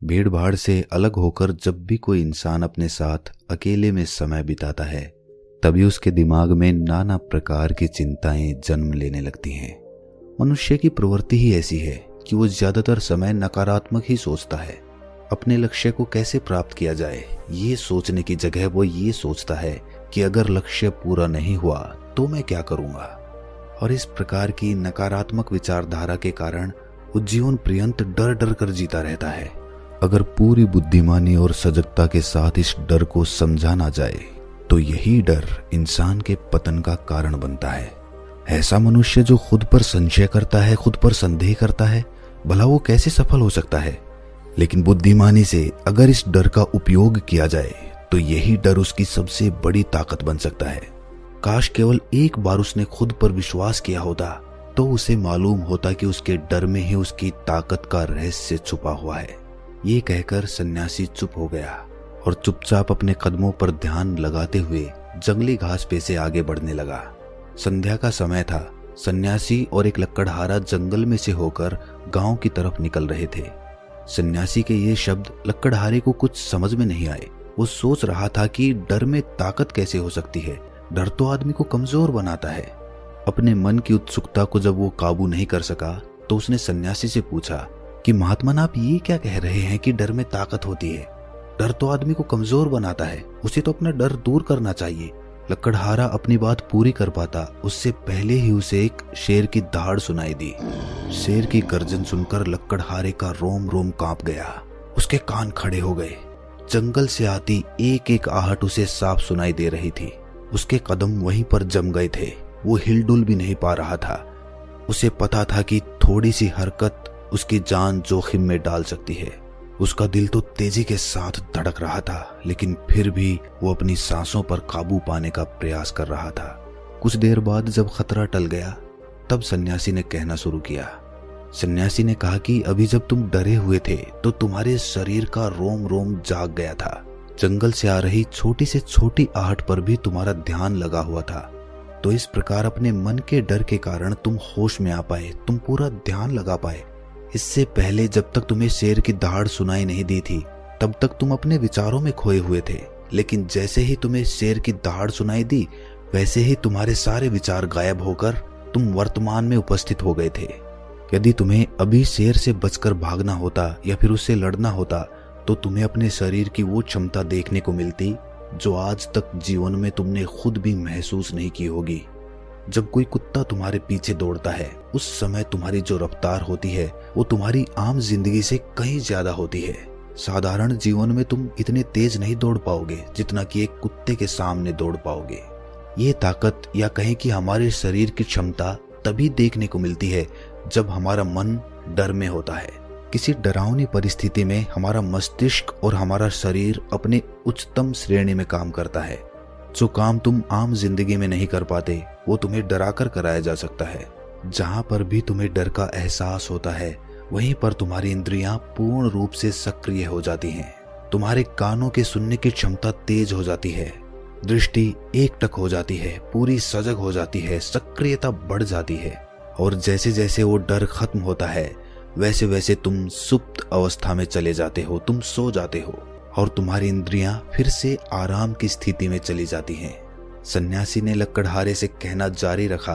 भीड़ भाड़ से अलग होकर जब भी कोई इंसान अपने साथ अकेले में समय बिताता है, तभी उसके दिमाग में नाना प्रकार की चिंताएं जन्म लेने लगती हैं। मनुष्य की प्रवृत्ति ही ऐसी है कि वो ज्यादातर समय नकारात्मक ही सोचता है। अपने लक्ष्य को कैसे प्राप्त किया जाए, ये सोचने की जगह वो ये सोचता है कि अगर लक्ष्य पूरा नहीं हुआ तो मैं क्या करूंगा। और इस प्रकार की नकारात्मक विचारधारा के कारण वो जीवन पर्यंत डर डर कर जीता रहता है। अगर पूरी बुद्धिमानी और सजगता के साथ इस डर को समझा ना जाए तो यही डर इंसान के पतन का कारण बनता है। ऐसा मनुष्य जो खुद पर संशय करता है, खुद पर संदेह करता है, भला वो कैसे सफल हो सकता है। लेकिन बुद्धिमानी से अगर इस डर का उपयोग किया जाए तो यही डर उसकी सबसे बड़ी ताकत बन सकता है। काश केवल एक बार उसने खुद पर विश्वास किया होता तो उसे मालूम होता कि उसके डर में ही उसकी ताकत का रहस्य छुपा हुआ है। ये कहकर सन्यासी चुप हो गया और चुपचाप अपने कदमों पर ध्यान लगाते हुए जंगली घास पे से आगे बढ़ने लगा। संध्या का समय था। सन्यासी और एक लकड़हारा जंगल में से होकर गांव की तरफ निकल रहे थे। सन्यासी के ये शब्द लकड़हारे को कुछ समझ में नहीं आए। वो सोच रहा था कि डर में ताकत कैसे हो सकती है। डर तो आदमी को कमजोर बनाता है। अपने मन की उत्सुकता को जब वो काबू नहीं कर सका तो उसने सन्यासी से पूछा कि महात्मन, आप ये क्या कह रहे हैं कि डर में ताकत होती है? डर तो आदमी को कमजोर बनाता है, उसे तो अपना डर दूर करना चाहिए। लकड़हारा अपनी बात पूरी कर पाता उससे पहले ही उसे एक शेर की दहाड़ सुनाई दी। शेर की गर्जन सुनकर लकड़हारे का रोम रोम कांप गया। उसके कान खड़े हो गए। जंगल से आती एक एक आहट उसे साफ सुनाई दे रही थी। उसके कदम वहीं पर जम गए थे। वो हिलडुल भी नहीं पा रहा था। उसे पता था कि थोड़ी सी हरकत उसकी जान जोखिम में डाल सकती है। उसका दिल तो तेजी के साथ धड़क रहा था, लेकिन फिर भी वो अपनी सांसों पर काबू पाने का प्रयास कर रहा था। कुछ देर बाद जब खतरा टल गया तब सन्यासी ने कहना शुरू किया। सन्यासी ने कहा कि अभी जब तुम डरे हुए थे तो तुम्हारे शरीर का रोम रोम जाग गया था। जंगल से आ रही छोटी से छोटी आहट पर भी तुम्हारा ध्यान लगा हुआ था। तो इस प्रकार अपने मन के डर के कारण तुम होश में आ पाए, तुम पूरा ध्यान लगा पाए। इससे पहले जब तक तुम्हें शेर की दहाड़ सुनाई नहीं दी थी तब तक तुम अपने विचारों में खोए हुए थे। लेकिन जैसे ही तुम्हें शेर की दहाड़ सुनाई दी वैसे ही तुम्हारे सारे विचार गायब होकर तुम वर्तमान में उपस्थित हो गए थे। यदि तुम्हें अभी शेर से बचकर भागना होता या फिर उससे लड़ना होता तो तुम्हें अपने शरीर की वो क्षमता देखने को मिलती जो आज तक जीवन में तुमने खुद भी महसूस नहीं की होगी। जब कोई कुत्ता तुम्हारे पीछे दौड़ता है उस समय तुम्हारी जो रफ्तार होती है वो तुम्हारी आम जिंदगी से कहीं ज्यादा होती है। साधारण जीवन में तुम इतने तेज नहीं दौड़ पाओगे जितना कि एक कुत्ते के सामने दौड़ पाओगे। ये ताकत या कहें कि हमारे शरीर की क्षमता तभी देखने को मिलती है जब हमारा मन डर में होता है। किसी डरावनी परिस्थिति में हमारा मस्तिष्क और हमारा शरीर अपने उच्चतम श्रेणी में काम करता है। जो काम तुम आम जिंदगी में नहीं कर पाते वो तुम्हें डराकर कराया जा सकता है। जहां पर भी तुम्हें डर का एहसास होता है वहीं पर तुम्हारी इंद्रियां पूर्ण रूप से सक्रिय हो जाती हैं। तुम्हारे कानों के सुनने की क्षमता तेज हो जाती है, दृष्टि एकटक हो जाती है, पूरी सजग हो जाती है, सक्रियता बढ़ जाती है। और जैसे जैसे वो डर खत्म होता है वैसे वैसे तुम सुप्त अवस्था में चले जाते हो, तुम सो जाते हो और तुम्हारी इंद्रियां फिर से आराम की स्थिति में चली जाती हैं। सन्यासी ने लकड़हारे से कहना जारी रखा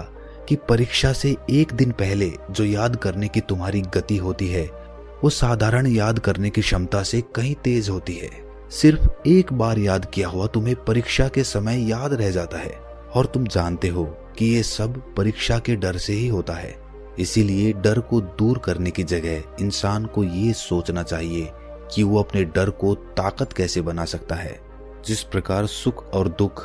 कि परीक्षा से एक दिन पहले जो याद करने की तुम्हारी गति होती है वो साधारण याद करने की क्षमता से कहीं तेज होती है। सिर्फ एक बार याद किया हुआ तुम्हें परीक्षा के समय याद रह जाता है और तुम जानते हो कि ये सब परीक्षा के डर से ही होता है। इसीलिए डर को दूर करने की जगह इंसान को ये सोचना चाहिए कि वो अपने डर को ताकत कैसे बना सकता है। जिस प्रकार सुख और दुख,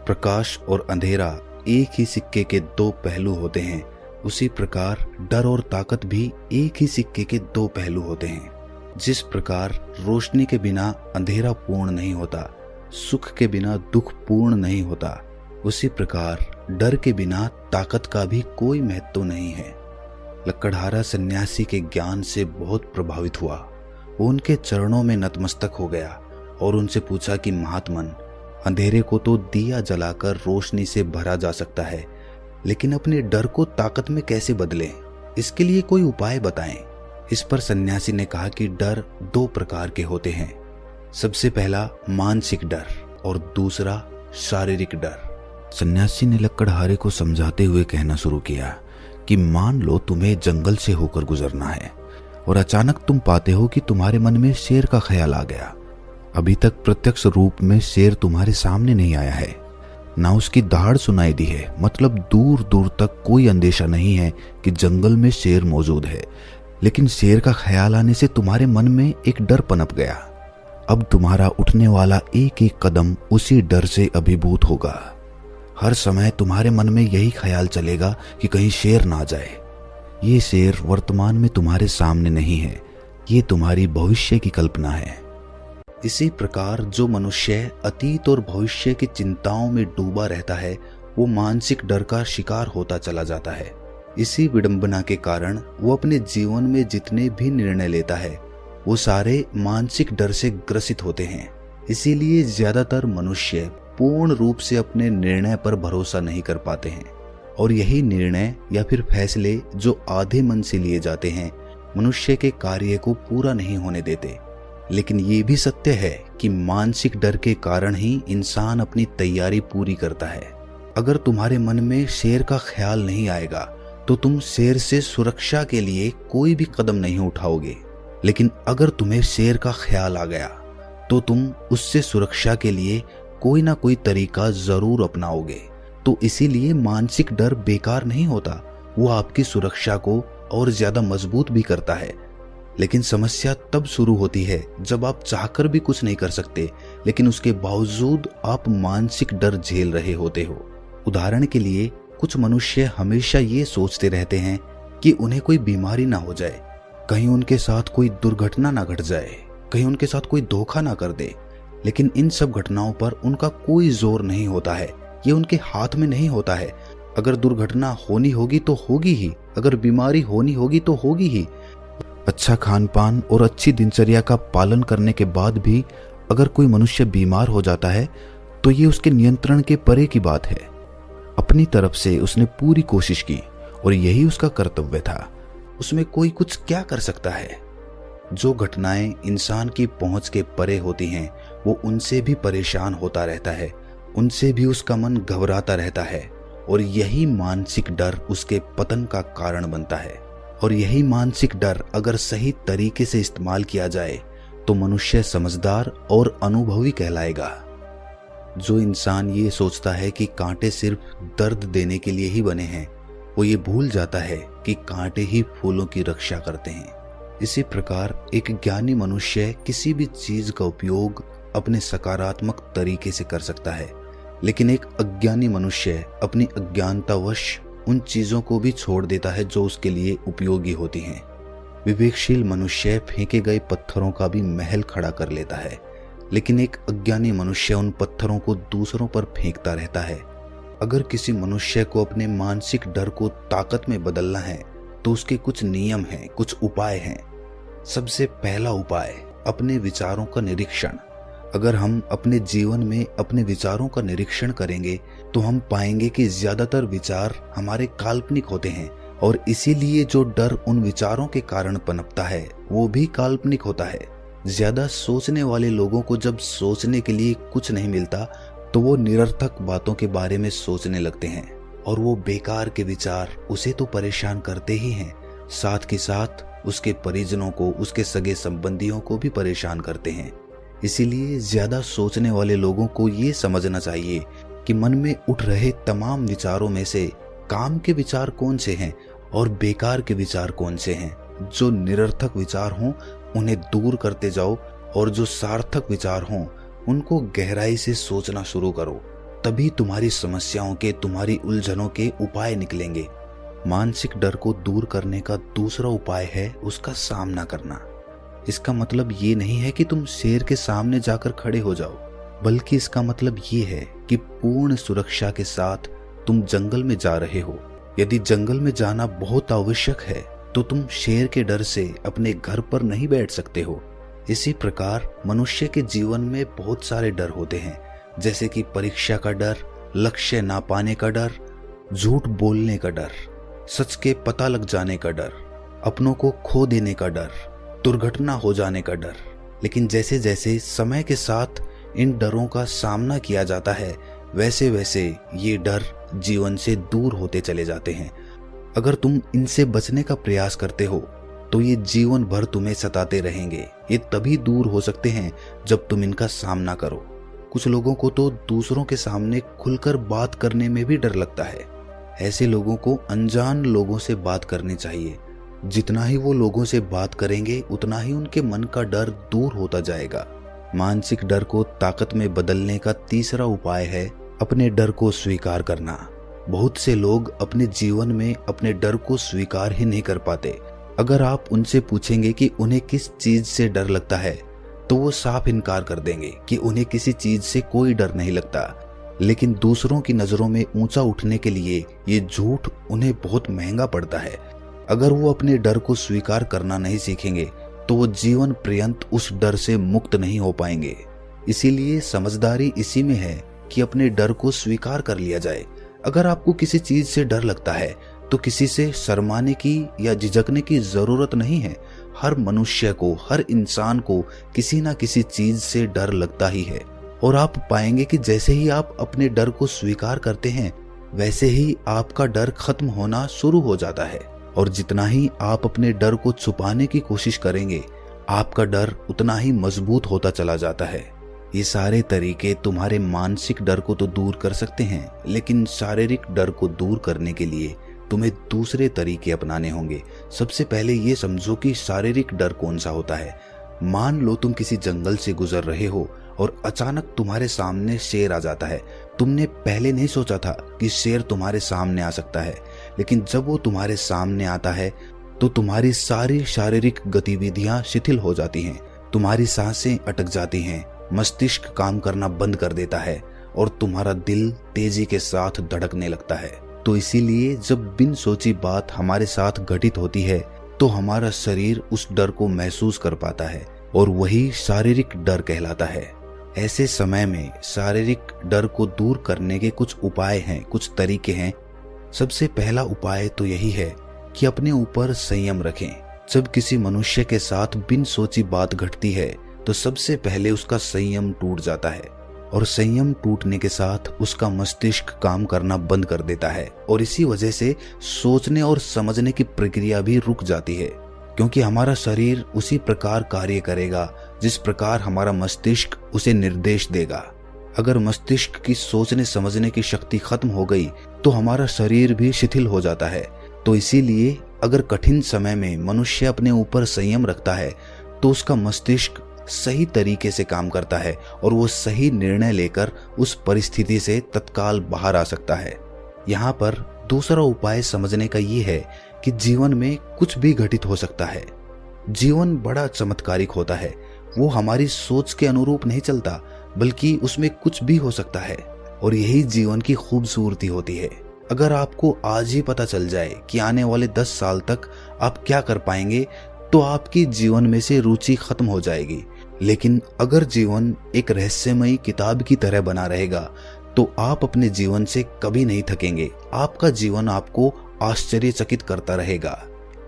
प्रकाश और अंधेरा एक ही सिक्के के दो पहलू होते हैं, उसी प्रकार डर और ताकत भी एक ही सिक्के के दो पहलू होते हैं। जिस प्रकार रोशनी के बिना अंधेरा पूर्ण नहीं होता, सुख के बिना दुख पूर्ण नहीं होता, उसी प्रकार डर के बिना ताकत का भी कोई महत्व नहीं है। लकड़हारा सन्यासी के ज्ञान से बहुत प्रभावित हुआ। वो उनके चरणों में नतमस्तक हो गया और उनसे पूछा कि महात्मन, अंधेरे को तो दिया जलाकर रोशनी से भरा जा सकता है, लेकिन अपने डर को ताकत में कैसे बदलें? इसके लिए कोई उपाय बताएं। इस पर सन्यासी ने कहा कि डर दो प्रकार के होते हैं। सबसे पहला मानसिक डर और दूसरा शारीरिक डर। सन्यासी ने लकड़हारे को समझाते हुए कहना शुरू किया कि मान लो तुम्हें जंगल से होकर गुजरना है और अचानक तुम पाते हो कि तुम्हारे मन में शेर का ख्याल आ गया। अभी तक प्रत्यक्ष रूप में शेर तुम्हारे सामने नहीं आया है, ना उसकी दहाड़ सुनाई दी है, मतलब दूर दूर तक कोई अंदेशा नहीं है कि जंगल में शेर मौजूद है, लेकिन शेर का ख्याल आने से तुम्हारे मन में एक डर पनप गया। अब तुम्हारा उठने वाला एक एक कदम उसी डर से अभिभूत होगा। हर समय तुम्हारे मन में यही ख्याल चलेगा कि कहीं शेर ना जाए। ये शेर वर्तमान में तुम्हारे सामने नहीं है, ये तुम्हारी भविष्य की कल्पना है। इसी प्रकार जो मनुष्य अतीत और भविष्य की चिंताओं में डूबा रहता है, वो मानसिक डर का शिकार होता चला जाता है। इसी विडंबना के कारण वो अपने जीवन में जितने भी निर्णय लेता है, वो सारे मानसिक डर से ग्रसित होते हैं। इसीलिए ज्यादातर मनुष्य पूर्ण रूप से अपने निर्णय पर भरोसा नहीं कर पाते हैं, और यही निर्णय या फिर फैसले जो आधे मन से लिए जाते हैं, मनुष्य के कार्य को पूरा नहीं होने देते। लेकिन ये भी सत्य है कि मानसिक डर के कारण ही इंसान अपनी तैयारी पूरी करता है। अगर तुम्हारे मन में शेर का ख्याल नहीं आएगा तो तुम शेर से सुरक्षा के लिए कोई भी कदम नहीं उठाओगे, लेकिन अगर तुम्हें शेर का ख्याल आ गया तो तुम उससे सुरक्षा के लिए कोई ना कोई तरीका जरूर अपनाओगे। तो इसीलिए मानसिक डर बेकार नहीं होता, वो आपकी सुरक्षा को और ज्यादा मजबूत भी करता है। लेकिन समस्या तब शुरू होती है जब आप चाहकर भी कुछ नहीं कर सकते, लेकिन उसके बावजूद आप मानसिक डर झेल रहे होते हो। उदाहरण के लिए कुछ मनुष्य हमेशा ये सोचते रहते हैं कि उन्हें कोई बीमारी ना हो जाए, कहीं उनके साथ कोई दुर्घटना ना घट जाए, कहीं उनके साथ कोई धोखा ना कर दे। लेकिन इन सब घटनाओं पर उनका कोई जोर नहीं होता है, ये उनके हाथ में नहीं होता है। अगर दुर्घटना होनी होगी तो होगी ही, अगर बीमारी होनी होगी तो होगी ही। अच्छा खान पान और अच्छी दिनचर्या का पालन करने के बाद भी अगर कोई मनुष्य बीमार हो जाता है तो ये उसके नियंत्रण के परे की बात है। अपनी तरफ से उसने पूरी कोशिश की और यही उसका कर्तव्य था, उसमें कोई कुछ क्या कर सकता है। जो घटनाएं इंसान की पहुंच के परे होती हैं, वो उनसे भी परेशान होता रहता है, उनसे भी उसका मन घबराता रहता है, और यही मानसिक डर उसके पतन का कारण बनता है। और यही मानसिक डर अगर सही तरीके से इस्तेमाल किया जाए तो मनुष्य समझदार और अनुभवी कहलाएगा। जो इंसान ये सोचता है कि कांटे सिर्फ दर्द देने के लिए ही बने हैं, वो ये भूल जाता है कि कांटे ही फूलों की रक्षा करते हैं। इसी प्रकार एक ज्ञानी मनुष्य किसी भी चीज का उपयोग अपने सकारात्मक तरीके से कर सकता है, लेकिन एक अज्ञानी मनुष्य अपनी अज्ञानतावश उन चीजों को भी छोड़ देता है जो उसके लिए उपयोगी होती हैं। विवेकशील मनुष्य फेंके गए पत्थरों का भी महल खड़ा कर लेता है, लेकिन एक अज्ञानी मनुष्य उन पत्थरों को दूसरों पर फेंकता रहता है। अगर किसी मनुष्य को अपने मानसिक डर को ताकत में बदलना है तो उसके कुछ नियम हैं, कुछ उपाय हैं। सबसे पहला उपाय, अपने विचारों का निरीक्षण। अगर हम अपने जीवन में अपने विचारों का निरीक्षण करेंगे तो हम पाएंगे कि ज्यादातर विचार हमारे काल्पनिक होते हैं, और इसीलिए जो डर उन विचारों के कारण पनपता है वो भी काल्पनिक होता है। ज्यादा सोचने वाले लोगों को जब सोचने के लिए कुछ नहीं मिलता तो वो निरर्थक बातों के बारे में सोचने लगते हैं, और वो बेकार के विचार उसे तो परेशान करते ही हैं, साथ के साथ उसके परिजनों को, उसके सगे संबंधियों को भी परेशान करते हैं। इसीलिए ज्यादा सोचने वाले लोगों को ये समझना चाहिए कि मन में उठ रहे तमाम विचारों में से काम के विचार कौन से हैं और बेकार के विचार कौन से हैं। जो निरर्थक विचार हों उन्हें दूर करते जाओ, और जो सार्थक विचार हों उनको गहराई से सोचना शुरू करो। तभी तुम्हारी समस्याओं के, तुम्हारी उलझनों के उपाय निकलेंगे। मानसिक डर को दूर करने का दूसरा उपाय है उसका सामना करना। इसका मतलब ये नहीं है कि तुम शेर के सामने जाकर खड़े हो जाओ, बल्कि इसका मतलब ये है कि पूर्ण सुरक्षा के साथ तुम जंगल में जा रहे हो। यदि जंगल में जाना बहुत आवश्यक है तो तुम शेर के डर से अपने घर पर नहीं बैठ सकते हो। इसी प्रकार मनुष्य के जीवन में बहुत सारे डर होते हैं, जैसे कि परीक्षा का डर, लक्ष्य ना पाने का डर, झूठ बोलने का डर, सच के पता लग जाने का डर, अपनों को खो देने का डर, दुर्घटना हो जाने का डर। लेकिन जैसे जैसे समय के साथ इन डरों का सामना किया जाता है, वैसे वैसे ये डर जीवन से दूर होते चले जाते हैं। अगर तुम इनसे बचने का प्रयास करते हो तो ये जीवन भर तुम्हें सताते रहेंगे। ये तभी दूर हो सकते हैं जब तुम इनका सामना करो। कुछ लोगों को तो दूसरों के सामने खुलकर बात करने में भी डर लगता है। ऐसे लोगों को अनजान लोगों से बात करनी चाहिए। जितना ही वो लोगों से बात करेंगे उतना ही उनके मन का डर दूर होता जाएगा। मानसिक डर को ताकत में बदलने का तीसरा उपाय है अपने डर को स्वीकार करना। बहुत से लोग अपने जीवन में अपने डर को स्वीकार ही नहीं कर पाते। अगर आप उनसे पूछेंगे कि उन्हें किस चीज से डर लगता है तो वो साफ इनकार कर देंगे कि उन्हें किसी चीज से कोई डर नहीं लगता। लेकिन दूसरों की नजरों में ऊंचा उठने के लिए ये झूठ उन्हें बहुत महंगा पड़ता है। अगर वो अपने डर को स्वीकार करना नहीं सीखेंगे तो वो जीवन पर्यंत उस डर से मुक्त नहीं हो पाएंगे। इसीलिए समझदारी इसी में है कि अपने डर को स्वीकार कर लिया जाए। अगर आपको किसी चीज से डर लगता है तो किसी से शर्माने की या झिझकने की जरूरत नहीं है। हर मनुष्य को, हर इंसान को किसी ना किसी चीज से डर लगता ही है। और आप पाएंगे कि जैसे ही आप अपने डर को स्वीकार करते हैं वैसे ही आपका डर खत्म होना शुरू हो जाता है। और जितना ही आप अपने डर को छुपाने की कोशिश करेंगे आपका डर उतना ही मजबूत होता चला जाता है। ये सारे तरीके तुम्हारे मानसिक डर को तो दूर कर सकते हैं, लेकिन शारीरिक डर को दूर करने के लिए तुम्हें दूसरे तरीके अपनाने होंगे। सबसे पहले ये समझो कि शारीरिक डर कौन सा होता है। मान लो तुम किसी जंगल से गुजर रहे हो और अचानक तुम्हारे सामने शेर आ जाता है। तुमने पहले नहीं सोचा था कि शेर तुम्हारे सामने आ सकता है, लेकिन जब वो तुम्हारे सामने आता है तो तुम्हारी सारी शारीरिक गतिविधियां शिथिल हो जाती हैं। तुम्हारी सांसें अटक जाती हैं, मस्तिष्क काम करना बंद कर देता है और तुम्हारा दिल तेजी के साथ धड़कने लगता है। तो इसीलिए जब बिन सोची बात हमारे साथ घटित होती है तो हमारा शरीर उस डर को महसूस कर पाता है और वही शारीरिक डर कहलाता है। ऐसे समय में शारीरिक डर को दूर करने के कुछ उपाय हैं, कुछ तरीके हैं। सबसे पहला उपाय तो यही है कि अपने ऊपर संयम रखें। जब किसी मनुष्य के साथ बिन सोची बात घटती है तो सबसे पहले उसका संयम टूट जाता है और संयम टूटने के साथ उसका मस्तिष्क काम करना बंद कर देता है और इसी वजह से सोचने और समझने की प्रक्रिया भी रुक जाती है, क्योंकि हमारा शरीर उसी प्रकार कार्य करेगा जिस प्रकार हमारा मस्तिष्क उसे निर्देश देगा। अगर मस्तिष्क की सोचने समझने की शक्ति खत्म हो गई तो हमारा शरीर भी शिथिल हो जाता है। तो इसीलिए अगर कठिन समय में मनुष्य अपने ऊपर संयम रखता है तो उसका मस्तिष्क सही तरीके से काम करता है और वो सही निर्णय लेकर उस परिस्थिति से तत्काल बाहर आ सकता है। यहाँ पर दूसरा उपाय समझने का ये है कि जीवन में कुछ भी घटित हो सकता है। जीवन बड़ा चमत्कारिक होता है। वो हमारी सोच के अनुरूप नहीं चलता, बल्कि उसमें कुछ भी हो सकता है और यही जीवन की खूबसूरती होती है। अगर आपको आज ही पता चल जाए कि आने वाले 10 साल तक आप क्या कर पाएंगे तो आपकी जीवन में से रुचि खत्म हो जाएगी। लेकिन अगर जीवन एक रहस्यमयी किताब की तरह बना रहेगा तो आप अपने जीवन से कभी नहीं थकेंगे। आपका जीवन आपको आश्चर्यचकित करता रहेगा।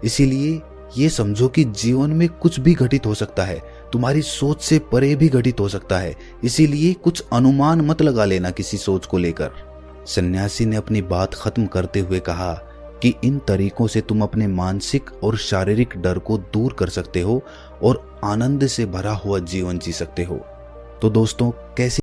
इसीलिए ये समझो कि जीवन में कुछ भी घटित हो सकता है, तुम्हारी सोच से परे भी घटित हो सकता है। इसीलिए कुछ अनुमान मत लगा लेना किसी सोच को लेकर। सन्यासी ने अपनी बात खत्म करते हुए कहा कि इन तरीकों से तुम अपने मानसिक और शारीरिक डर को दूर कर सकते हो और आनंद से भरा हुआ जीवन जी सकते हो। तो दोस्तों, कैसी